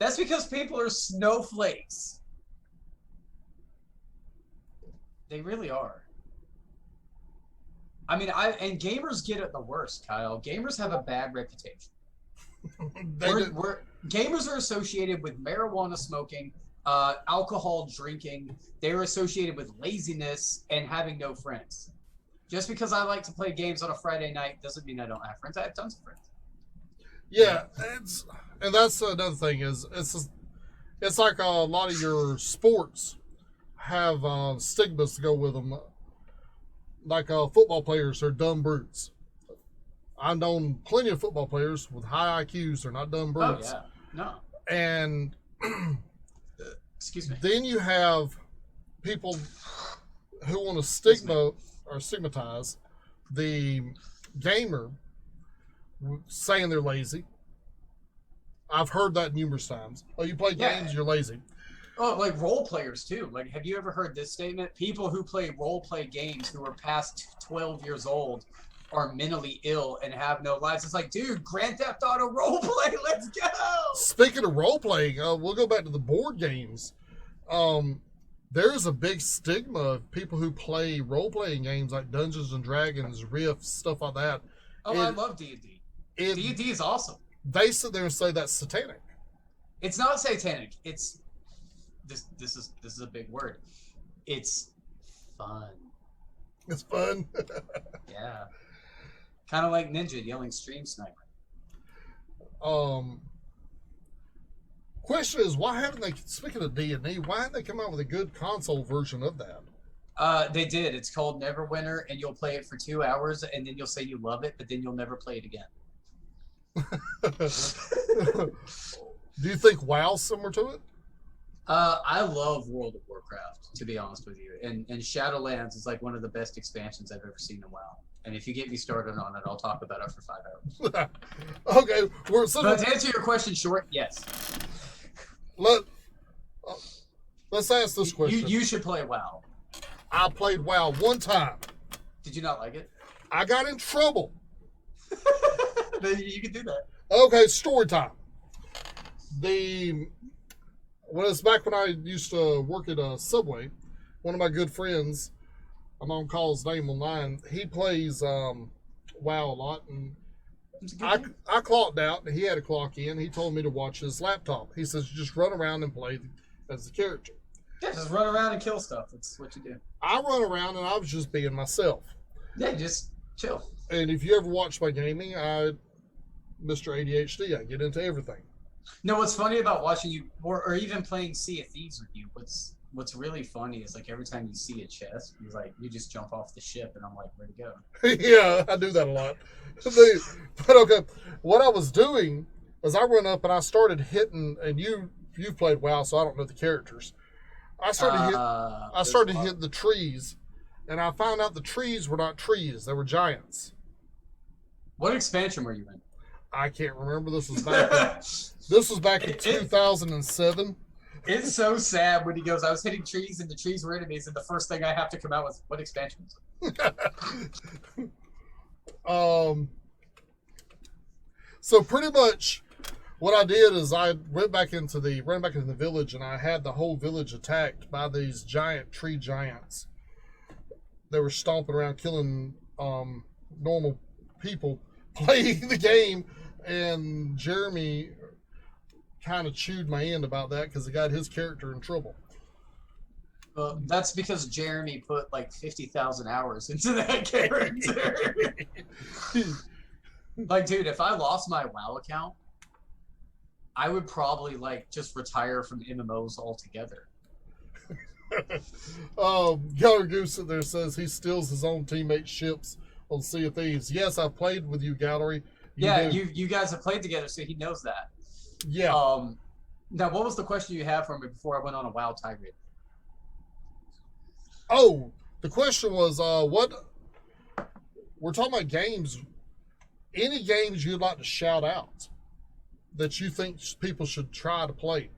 That's because people are snowflakes. They really are. I mean, and gamers get it the worst, Kyle. Gamers have a bad reputation. Gamers are associated with marijuana smoking, alcohol drinking. They're associated with laziness and having no friends. Just because I like to play games on a Friday night doesn't mean I don't have friends. I have tons of friends. Yeah, and that's another thing is it's like a lot of your sports have stigmas to go with them. Like football players are dumb brutes. I've known plenty of football players with high IQs. They're not dumb brutes. Oh, yeah. No. And excuse me. Then you have people who want to stigmatize the gamer, saying they're lazy. I've heard that numerous times. Oh, you play games, you're lazy. Oh, like role players too. Like, have you ever heard this statement? People who play role play games who are past 12 years old are mentally ill and have no lives. It's like, dude, Grand Theft Auto role play, let's go. Speaking of role playing, we'll go back to the board games. There's a big stigma of people who play role playing games like Dungeons and Dragons, Rift, stuff like that. Oh, I love D&D. D&D is awesome. They sit there and say that's satanic. It's not satanic. It's this is a big word. It's fun. It's fun. Yeah. Kind of like Ninja yelling stream sniper. Question is, why haven't they, speaking of D&D, why haven't they come out with a good console version of that? They did. It's called Neverwinter, and you'll play it for 2 hours, and then you'll say you love it, but then you'll never play it again. Do you think WoW's similar to it? I love World of Warcraft, to be honest with you. And Shadowlands is like one of the best expansions I've ever seen in WoW. And if you get me started on it, I'll talk about it for 5 hours. Okay. But to answer your question short, yes. Let's ask this question. You should play WoW. I played WoW one time. Did you not like it? I got in trouble. You can do that. Okay, story time. It's back when I used to work at a Subway. One of my good friends, I'm gonna call his name online. He plays WoW a lot, and I clocked out, and he had to clock in. He told me to watch his laptop. He says, just run around and play as the character. Yeah, just run around and kill stuff. That's what you do. I run around, and I was just being myself. Yeah, just chill. And if you ever watch my gaming, Mr. ADHD, I get into everything. No, what's funny about watching you, or even playing Sea of Thieves with you, what's really funny is like every time you see a chest, you just jump off the ship, and I'm like, where'd it go? Yeah, I do that a lot. But okay, what I was doing is I run up and I started hitting, and you've played WoW, so I don't know the characters. I started hitting the trees, and I found out the trees were not trees; they were giants. What expansion were you in? I can't remember. This was back in 2007. It's so sad when he goes, I was hitting trees and the trees were enemies, and the first thing I have to come out with, what expansion was it? So pretty much what I did is I ran back into the village, and I had the whole village attacked by these giant tree giants. They were stomping around, killing normal people playing the game, and Jeremy kind of chewed my end about that because it got his character in trouble. Well, that's because Jeremy put like 50,000 hours into that character. Like, dude, if I lost my WoW account, I would probably like just retire from MMOs altogether. Geller Goose there says he steals his own teammates' ships on Sea of Thieves. Yes, I've played with you, Gallery. You guys have played together, so he knows that. Yeah. Now, what was the question you had for me before I went on a WoW tirade? Oh, the question was, what? We're talking about games. Any games you'd like to shout out that you think people should try to play?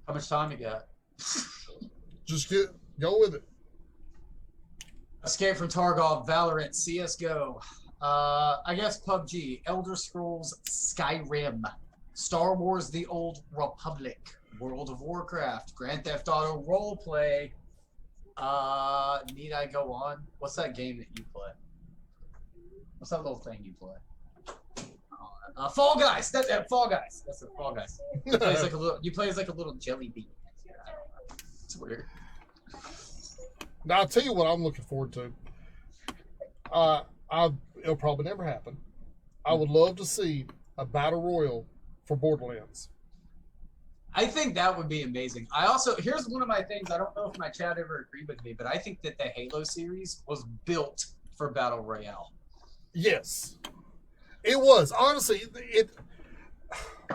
How much time you got? Just go with it. Escape from Tarkov, Valorant, CS:GO. I guess PUBG, Elder Scrolls, Skyrim. Star Wars: The Old Republic, World of Warcraft, Grand Theft Auto Roleplay. Need I go on? What's that game that you play? What's that little thing you play? Fall Guys. Fall Guys. That's it. Fall Guys. You play as like a little jelly bean. It's weird. Now I'll tell you what I'm looking forward to. It'll probably never happen. I would love to see a battle royal for Borderlands. I think that would be amazing. Here's one of my things. I don't know if my chat ever agreed with me, but I think that the Halo series was built for battle royale. Yes, it was. Honestly,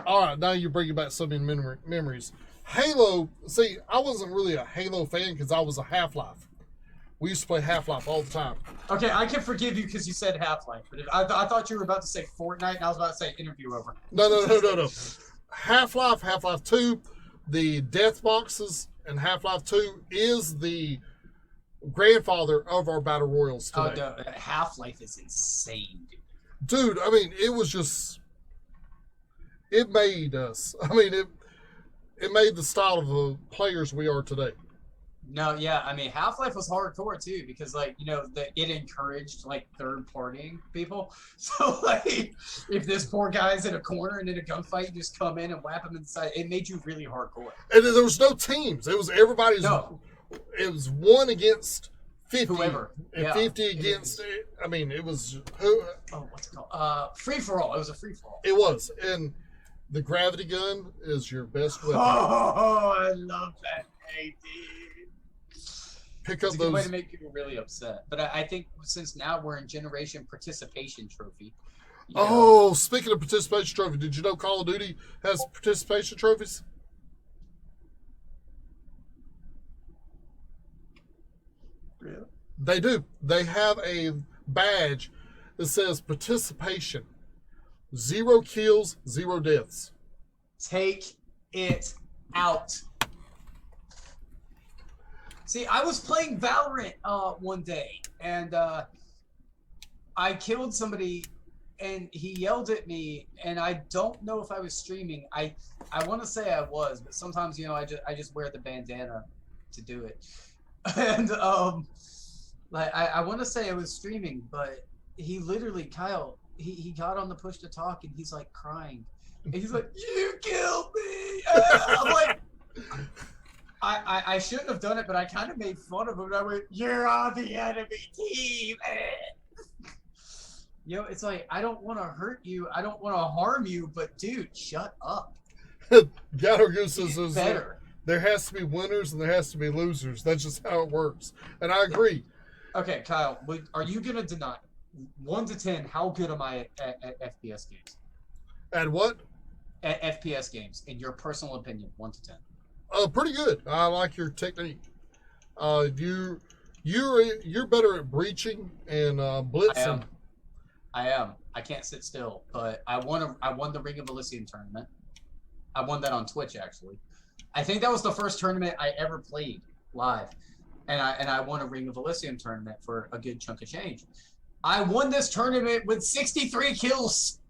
all right, now you're bringing back so many memories. Halo. See, I wasn't really a Halo fan because I was a Half-Life. We used to play Half-Life all the time. Okay, I can forgive you because you said Half-Life, but I thought you were about to say Fortnite, and I was about to say interview over. No. Half-Life, Half-Life 2, the death boxes, and Half-Life 2 is the grandfather of our battle royals today. Oh, no, Half-Life is insane, dude. I mean, it was just, it made us. I mean, it made the style of the players we are today. No, yeah, I mean, Half-Life was hardcore too because, like, you know, it encouraged like third-partying people. So, like, if this poor guy's in a corner and in a gunfight, you just come in and whap him inside. It made you really hardcore. And there was no teams. It was everybody's. No. It was 1 against 50. Whoever. And Yeah. 50 against. I mean, it was. What's it called? Free for all. It was a free for all. It was, and the gravity gun is your best weapon. Oh, I love that name, dude. Pick up it's a good way to make people really upset. But I think since now we're in Generation Participation Trophy. Oh, speaking of participation trophy, did you know Call of Duty has participation trophies? Yeah. They do. They have a badge that says participation. 0 kills, 0 deaths. Take it out. See, I was playing Valorant one day, and I killed somebody, and he yelled at me, and I don't know if I was streaming. I want to say I was, but sometimes, you know, I just wear the bandana to do it. And like I want to say I was streaming, but he literally, Kyle, he got on the push to talk, and he's like crying, and he's like, "You killed me!" I'm like. I shouldn't have done it, but I kind of made fun of him. And I went, "You're on the enemy team." You know, it's like, I don't want to hurt you. I don't want to harm you, but dude, shut up. Gator Goose says better. There has to be winners and there has to be losers. That's just how it works. And I agree. Okay, Kyle, are you going to deny 1 to 10, how good am I at FPS games? At what? At FPS games, in your personal opinion, 1 to 10. Pretty good. I like your technique. You're better at breaching and blitzing. I am. I can't sit still, but I won the Ring of Elysium tournament. I won that on Twitch, actually. I think that was the first tournament I ever played live, and I won a Ring of Elysium tournament for a good chunk of change. I won this tournament with 63 kills.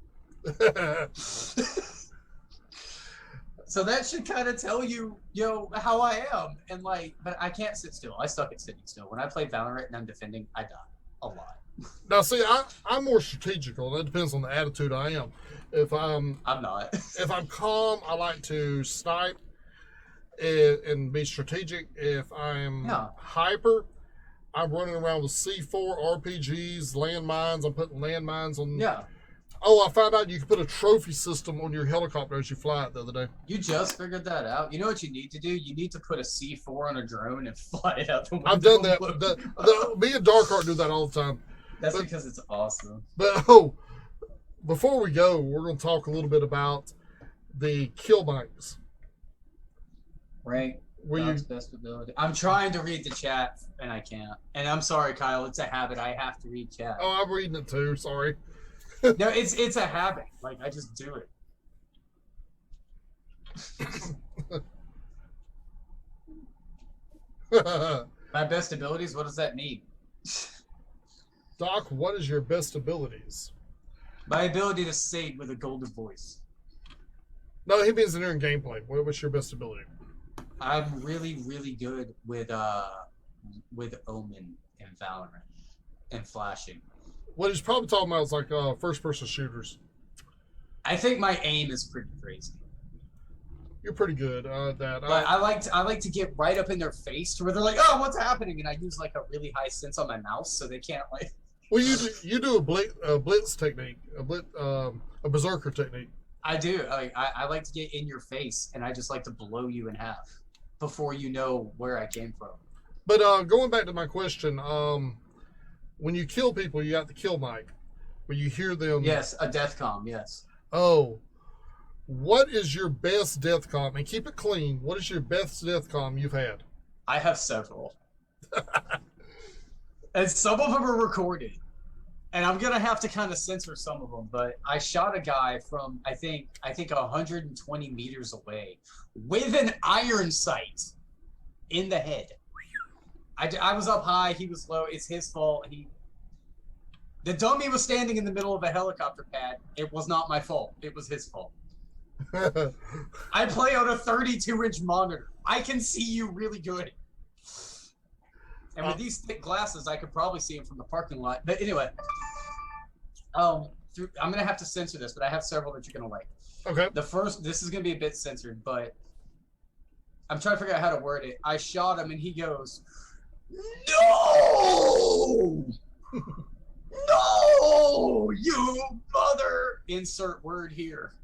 So that should kind of tell you, how I am. And like, but I can't sit still. I suck at sitting still. When I play Valorant and I'm defending, I die a lot. Now, see, I'm more strategical. That depends on the attitude I am. I'm not. If I'm calm, I like to snipe and be strategic. If I'm hyper, I'm running around with C4, RPGs, landmines. I'm putting landmines on. Yeah. Oh, I found out you can put a trophy system on your helicopter as you fly it the other day. You just figured that out? You know what you need to do? You need to put a C4 on a drone and fly it out the window. I've done that. Me and Darkheart do that all the time. That's because it's awesome. But, before we go, we're going to talk a little bit about the kill banks. Rank. God's best ability. I'm trying to read the chat, and I can't. And I'm sorry, Kyle. It's a habit. I have to read chat. Oh, I'm reading it too. Sorry. No, it's a habit. Like, I just do it. My best abilities? What does that mean? Doc, what is your best abilities? My ability to sing with a golden voice. No, he means in gameplay. What's your best ability? I'm really, really good with Omen and Valorant and flashing. What he's probably talking about is like first-person shooters. I think my aim is pretty crazy. You're pretty good at that. But I like to get right up in their face to where they're like, "Oh, what's happening?" And I use like a really high sense on my mouse so they can't like. Well, you do a blitz technique, a berserker technique. I do. I like to get in your face, and I just like to blow you in half before you know where I came from. But going back to my question, when you kill people, you got the kill mic, where you hear them. Yes, a death comm. Yes. Oh, what is your best death comm? And keep it clean. What is your best death comm you've had? I have several, and some of them are recorded. And I'm gonna have to kind of censor some of them, but I shot a guy from I think 120 meters away with an iron sight in the head. I was up high, he was low. It's his fault. The dummy was standing in the middle of a helicopter pad. It was not my fault. It was his fault. I play on a 32-inch monitor. I can see you really good. And with these thick glasses, I could probably see him from the parking lot. But anyway, I'm gonna have to censor this, but I have several that you're gonna like. Okay. This is gonna be a bit censored, but I'm trying to figure out how to word it. I shot him, and he goes, "No, no, you mother!" Insert word here.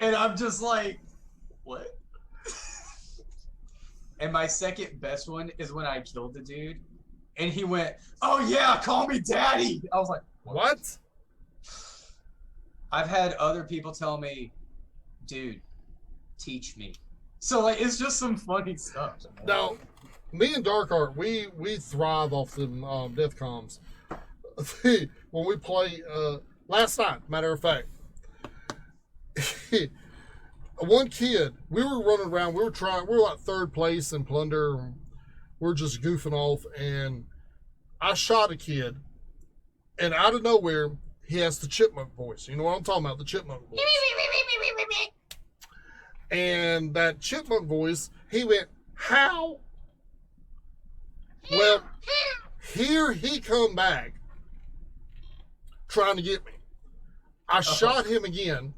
And I'm just like, what? And my second best one is when I killed the dude, and he went, "Oh yeah, call me daddy." I was like, what? I've had other people tell me, "Dude, teach me." So like, it's just some funny stuff. Now, me and Dark Art, we thrive off them death comms. When we play last night, matter of fact, one kid, we were running around, we were like third place in plunder, we're just goofing off, and I shot a kid, and out of nowhere, he has the chipmunk voice. You know what I'm talking about, the chipmunk voice. And that chipmunk voice, he went, "How?" Well, here he come back, trying to get me. I shot him again,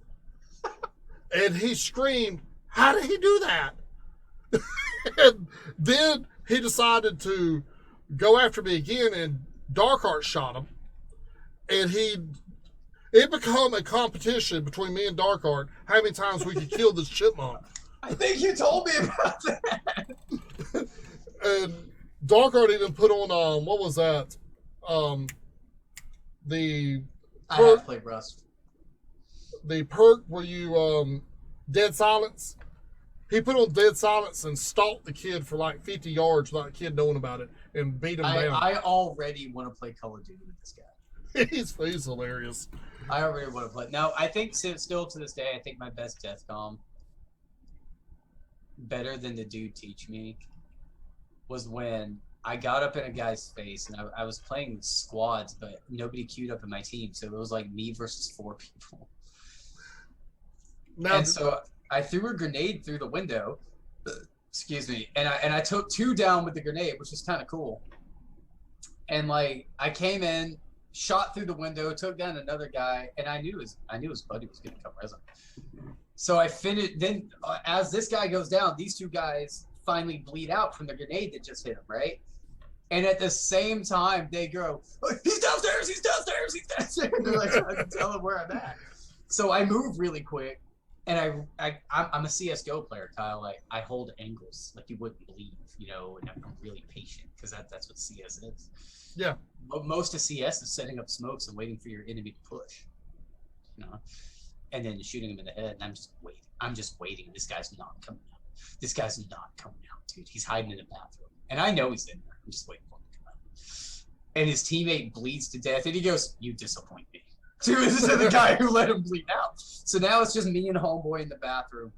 and he screamed, "How did he do that?" And then he decided to go after me again, and Darkheart shot him. And it became a competition between me and Darkheart how many times we could kill this chipmunk. I think you told me about that. And Darkheart even put on, what was that? I have played Rust. The perk where you dead silence. He put on dead silence and stalked the kid for like 50 yards without the kid knowing about it and beat him down. I already want to play Call of Duty with this guy. He's hilarious. I already want to play. Now, I think still to this day, I think my best death comm, better than the dude teach me, was when I got up in a guy's face, and I was playing squads, but nobody queued up in my team, so it was like me versus 4 people. Now, and so I threw a grenade through the window, excuse me, and I took 2 down with the grenade, which was kind of cool. And like I came in, shot through the window, took down another guy, and I knew his buddy was going to come res him. So I finished. Then as this guy goes down, these 2 guys finally bleed out from the grenade that just hit him, right? And at the same time, they go, "Oh, he's downstairs! He's downstairs! He's downstairs!" They're like trying to tell him where I'm at. So I move really quick, and I'm a CS:GO player, Kyle. Like I hold angles like you wouldn't believe, you know. And I'm really patient because that's what CS is. Yeah. Most of CS is setting up smokes and waiting for your enemy to push, you know, and then shooting him in the head. And I'm just waiting. I'm just waiting. This guy's not coming out. This guy's not coming out, dude. He's hiding in the bathroom, and I know he's in there. I'm just waiting for him to come out. And his teammate bleeds to death, and he goes, "You disappoint me." To the guy who let him bleed out. So now it's just me and homeboy in the bathroom,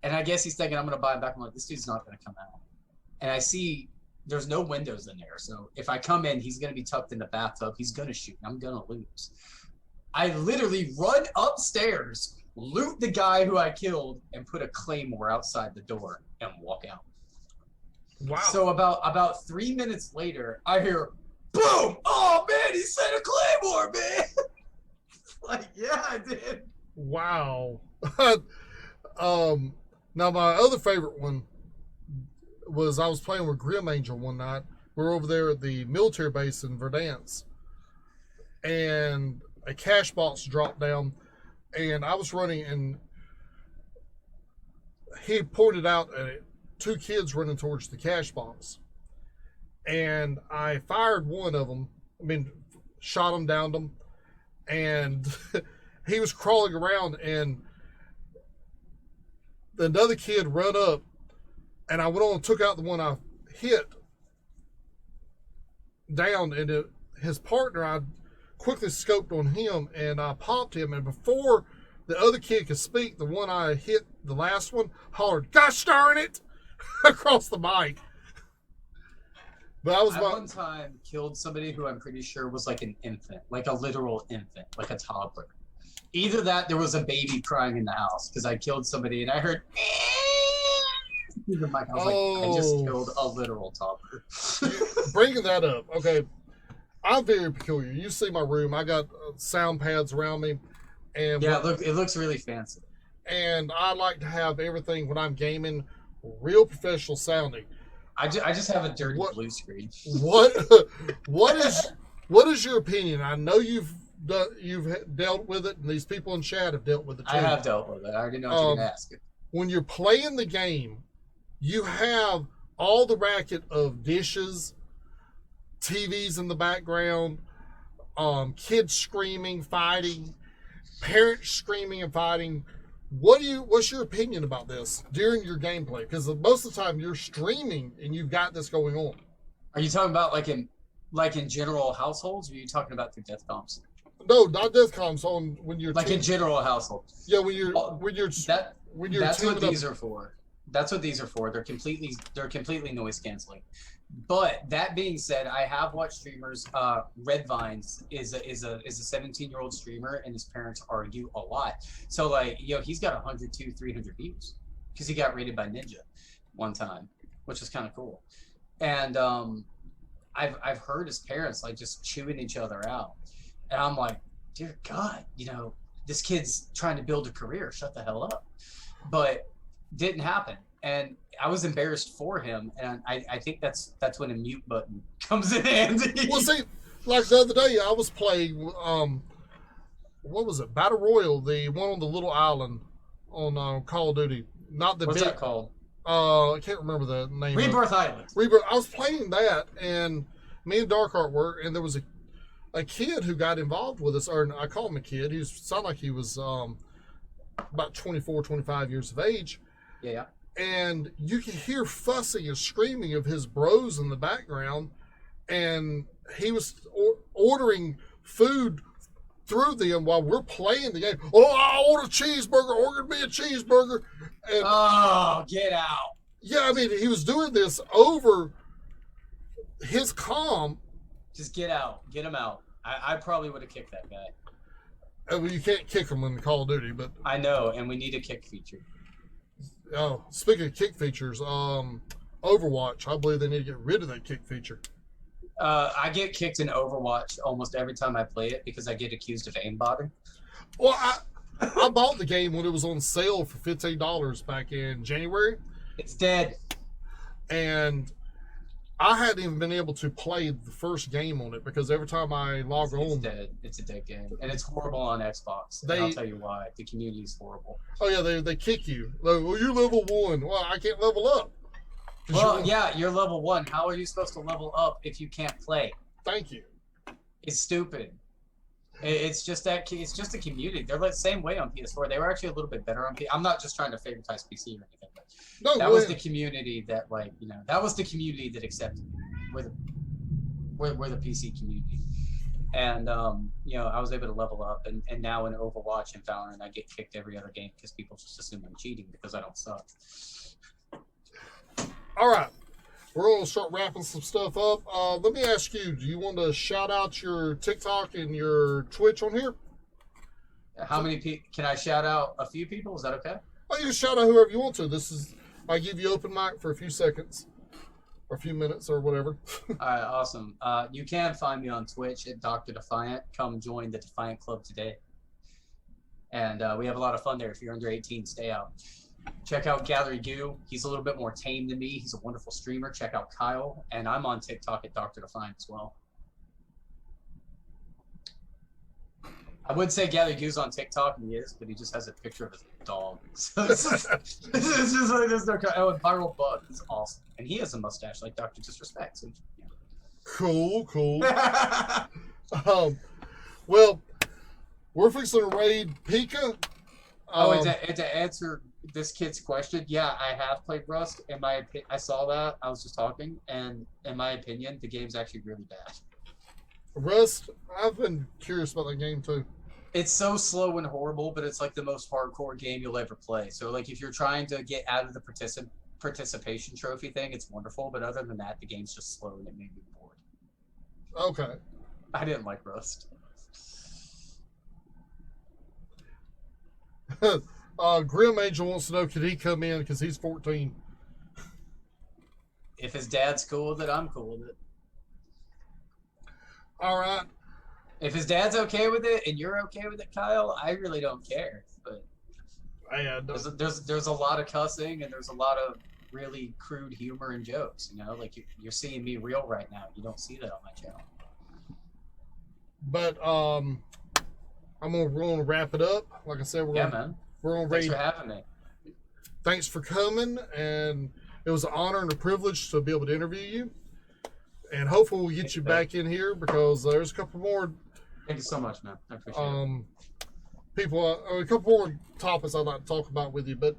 and I guess he's thinking I'm gonna buy him back. I'm like, this dude's not gonna come out, and I see. There's no windows in there, so if I come in, he's going to be tucked in the bathtub. He's going to shoot. I'm going to lose. I literally run upstairs, loot the guy who I killed, and put a claymore outside the door and walk out. Wow. So about 3 minutes later, I hear, boom! Oh man, he set a claymore, man! Like, yeah, I did. Wow. Now my other favorite one was I was playing with Grim Angel one night. We were over there at the military base in Verdance, and a cash box dropped down, and I was running, and he pointed out two kids running towards the cash box, and I fired one of them. I mean, shot him, downed him, and he was crawling around, and another kid run up, and I went on and took out the one I hit down, and his partner, I quickly scoped on him, and I popped him, and before the other kid could speak, the one I hit, the last one, hollered, "Gosh darn it!" across the mic. But I one time killed somebody who I'm pretty sure was like an infant, like a literal infant, like a toddler. Either that, there was a baby crying in the house, because I killed somebody and I heard the mic. I was like, I just killed a literal toddler. Bringing that up, okay. I'm very peculiar. You see my room. I got sound pads around me. And yeah, it looks really fancy. And I like to have everything when I'm gaming real professional sounding. I just have a dirty blue screen. What is your opinion? I know you've dealt with it, and these people in chat have dealt with it too. I have dealt with it. I already know what you're going to ask. When you're playing the game, you have all the racket of dishes, TVs in the background, kids screaming, fighting, parents screaming and fighting. What's your opinion about this during your gameplay? Because most of the time you're streaming and you've got this going on. Are you talking about like in general households, or are you talking about through death comps? No, not death comps. On when you're in general households. Yeah, when you're that's what these are for. That's what these are for. They're completely noise canceling. But that being said, I have watched streamers. Red Vines is a 17-year-old streamer, and his parents argue a lot. So like, he's got 100 to 300 views because he got rated by Ninja one time, which is kind of cool. And I've heard his parents like just chewing each other out, and I'm like, dear God, this kid's trying to build a career. Shut the hell up. But didn't happen, and I was embarrassed for him, and I think that's when a mute button comes in handy. Well, see, like the other day, I was playing, what was it, Battle Royale, the one on the little island on Call of Duty. Not the What's that called? I can't remember the name. Rebirth Island. Rebirth. I was playing that, and me and Dark Art were, and there was a kid who got involved with us, or I call him a kid. He sounded like he was about 24, 25 years of age. Yeah. And you can hear fussing and screaming of his bros in the background, and he was ordering food through them while we're playing the game. Oh, I ordered a cheeseburger, ordered me a cheeseburger. And, oh, get out. Yeah, I mean, he was doing this over his comm. Just get out. Get him out. I probably would have kicked that guy. Well, you can't kick him in Call of Duty, but... I know, and we need a kick feature. Oh, speaking of kick features, Overwatch, I believe they need to get rid of that kick feature. I get kicked in Overwatch almost every time I play it because I get accused of aimbotting. Well, I bought the game when it was on sale for $15 back in January. It's dead. And I hadn't even been able to play the first game on it because every time I log on... It's dead. It's a dead game. And it's horrible on Xbox. And I'll tell you why. The community is horrible. Oh, yeah, they kick you. Like, well, you're level 1. Well, I can't level up. Well, yeah, you're level 1. How are you supposed to level up if you can't play? Thank you. It's stupid. It's just a community. They're the same way on PS4. They were actually a little bit better on PS4. I'm not just trying to favoritize PC or anything. But that was the community that, that was the community that accepted me. We're the PC community. And, I was able to level up. And now in Overwatch and Valorant, I get kicked every other game because people just assume I'm cheating because I don't suck. All right. We're going to start wrapping some stuff up. Let me ask you, do you want to shout out your TikTok and your Twitch on here? How many people? Can I shout out a few people? Is that okay? Oh, you can shout out whoever you want to. I give you open mic for a few seconds or a few minutes or whatever. All right, awesome. You can find me on Twitch at Doctor Defiant. Come join the Defiant Club today. And we have a lot of fun there. If you're under 18, stay out. Check out Gather Goo. He's a little bit more tame than me. He's a wonderful streamer. Check out Kyle. And I'm on TikTok at Doctor Defiant as well. I would say Gather Goo's on TikTok, and he is, but he just has a picture of his dog. So it's just like there's no. Oh, and Viral Bug is awesome, and he has a mustache like Doctor Disrespect. So, yeah. Cool. Well, we're fixing to raid Pika. And to answer this kid's question, yeah, I have played Rust. I saw that. I was just talking, and in my opinion, the game's actually really bad. Rust, I've been curious about that game too. It's so slow and horrible, but it's like the most hardcore game you'll ever play. So like if you're trying to get out of the participation trophy thing, it's wonderful. But other than that, the game's just slow and it made me bored. Okay. I didn't like Rust. Grim Angel wants to know, could he come in because he's 14? If his dad's cool with it, I'm cool with it. All right. If his dad's okay with it and you're okay with it, Kyle, I really don't care. But there's a lot of cussing and there's a lot of really crude humor and jokes. You know, like you're seeing me real right now. You don't see that on my channel. But we're gonna wrap it up. Like I said, we're gonna Thanks raid. for having me. Thanks for coming, and it was an honor and a privilege to be able to interview you. And hopefully we'll get you back in here because there's a couple more. Thank you so much, man. I appreciate it. A couple more topics I'd like to talk about with you. But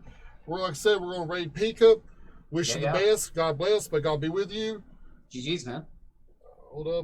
like I said, we're going to raid Pika. Wish you the best. God bless, but God be with you. GG's, man. Hold up.